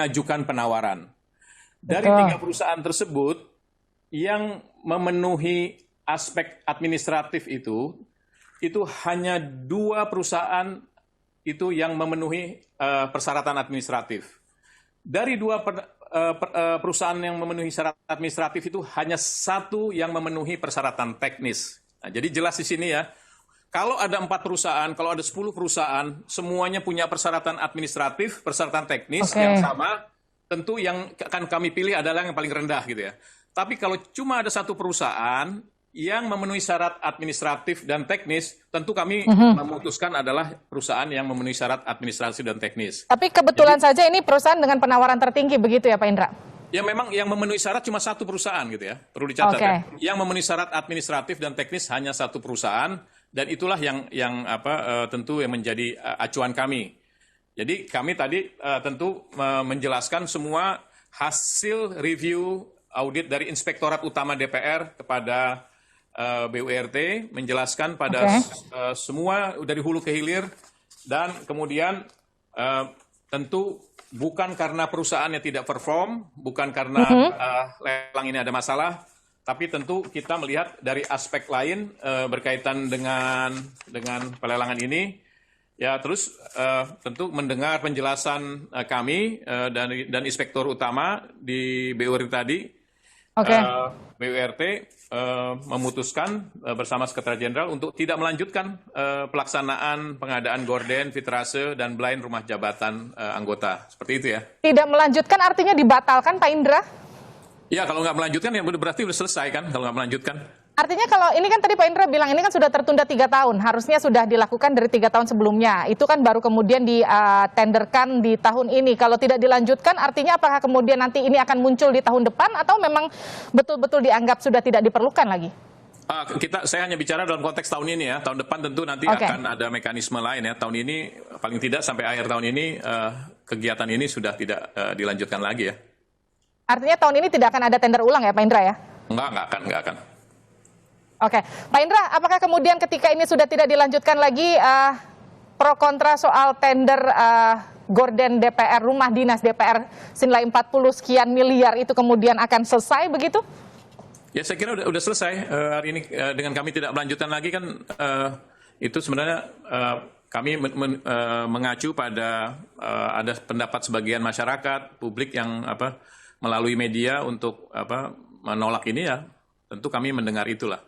mengajukan penawaran. Dari 3 perusahaan tersebut, yang memenuhi aspek administratif itu hanya 2 perusahaan itu yang memenuhi persyaratan administratif. Dari 2 perusahaan yang memenuhi syarat administratif itu hanya 1 yang memenuhi persyaratan teknis. Nah, jadi jelas di sini ya, kalau ada 4 perusahaan, kalau ada 10 perusahaan, semuanya punya persyaratan administratif, persyaratan teknis yang sama, tentu yang akan kami pilih adalah yang paling rendah gitu ya. Tapi kalau cuma ada 1 perusahaan yang memenuhi syarat administratif dan teknis, tentu kami memutuskan adalah perusahaan yang memenuhi syarat administratif dan teknis. Tapi kebetulan saja ini perusahaan dengan penawaran tertinggi begitu ya Pak Indra? Ya memang yang memenuhi syarat cuma 1 perusahaan gitu ya, perlu dicatat ya. Yang memenuhi syarat administratif dan teknis hanya 1 perusahaan, dan itulah yang tentu yang menjadi acuan kami. Jadi kami tadi tentu menjelaskan semua hasil review audit dari Inspektorat Utama DPR kepada BURT, menjelaskan pada semua dari hulu ke hilir, dan kemudian tentu bukan karena perusahaannya tidak perform, bukan karena lelang ini ada masalah, tapi tentu kita melihat dari aspek lain berkaitan dengan pelelangan ini. Ya, terus tentu mendengar penjelasan kami dan Inspektur Utama di BURT tadi. BURT memutuskan bersama Sekretariat Jenderal untuk tidak melanjutkan pelaksanaan pengadaan gorden, fitrase, dan blind rumah jabatan anggota. Seperti itu ya. Tidak melanjutkan artinya dibatalkan, Pak Indra? Ya, kalau nggak melanjutkan ya berarti udah selesai kan, kalau nggak melanjutkan. Artinya kalau ini kan tadi Pak Indra bilang ini kan sudah tertunda 3 tahun, harusnya sudah dilakukan dari 3 tahun sebelumnya. Itu kan baru kemudian ditenderkan di tahun ini. Kalau tidak dilanjutkan artinya apakah kemudian nanti ini akan muncul di tahun depan atau memang betul-betul dianggap sudah tidak diperlukan lagi? Saya hanya bicara dalam konteks tahun ini ya. Tahun depan tentu nanti akan ada mekanisme lain ya. Tahun ini paling tidak sampai akhir tahun ini kegiatan ini sudah tidak dilanjutkan lagi ya. Artinya tahun ini tidak akan ada tender ulang ya Pak Indra ya? Enggak akan. Oke, Pak Indra, apakah kemudian ketika ini sudah tidak dilanjutkan lagi pro kontra soal tender gorden DPR, rumah dinas DPR senilai 40 sekian miliar itu kemudian akan selesai begitu? Ya saya kira udah selesai hari ini dengan kami tidak melanjutkan lagi kan itu sebenarnya kami mengacu pada ada pendapat sebagian masyarakat publik yang melalui media untuk menolak ini ya. Tentu kami mendengar itulah.